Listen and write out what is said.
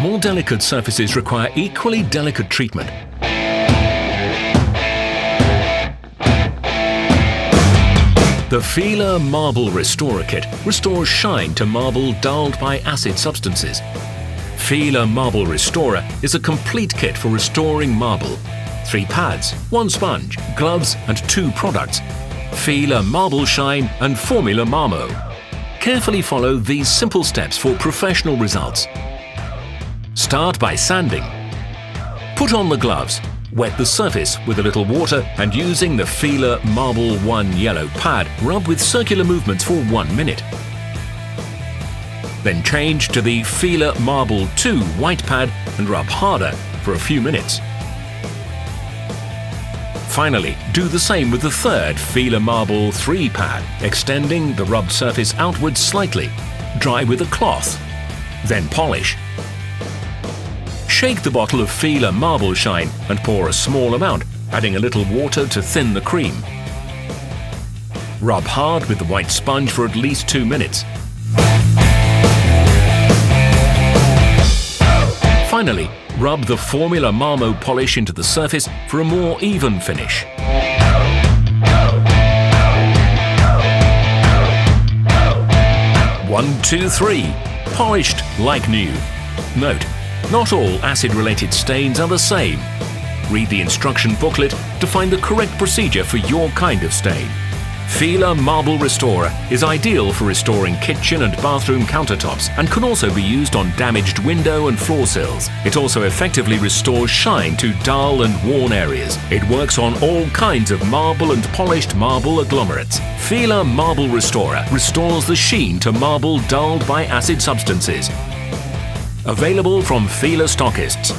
More delicate surfaces require equally delicate treatment. The FILA Marble Restorer Kit restores shine to marble dulled by acid substances. FILA Marble Restorer is a complete kit for restoring marble. 3 pads, 1 sponge, gloves and 2 products. FILA Marble Shine and Formula Marmo. Carefully follow these simple steps for professional results. Start by sanding. Put on the gloves. Wet the surface with a little water and using the FILA Marble 1 yellow pad, rub with circular movements for 1 minute. Then change to the FILA Marble 2 white pad and rub harder for a few minutes. Finally, do the same with the third FILA Marble 3 pad, extending the rubbed surface outwards slightly. Dry with a cloth. Then polish. Shake the bottle of FILA Marble Shine and pour a small amount, adding a little water to thin the cream. Rub hard with the white sponge for at least 2 minutes. Finally, rub the Formula Marmo polish into the surface for a more even finish. One, two, three. Polished like new. Note: not all acid-related stains are the same. Read the instruction booklet to find the correct procedure for your kind of stain. FILA Marble Restorer is ideal for restoring kitchen and bathroom countertops and can also be used on damaged window and floor sills. It also effectively restores shine to dull and worn areas. It works on all kinds of marble and polished marble agglomerates. FILA Marble Restorer restores the sheen to marble dulled by acid substances. Available from FILA stockists.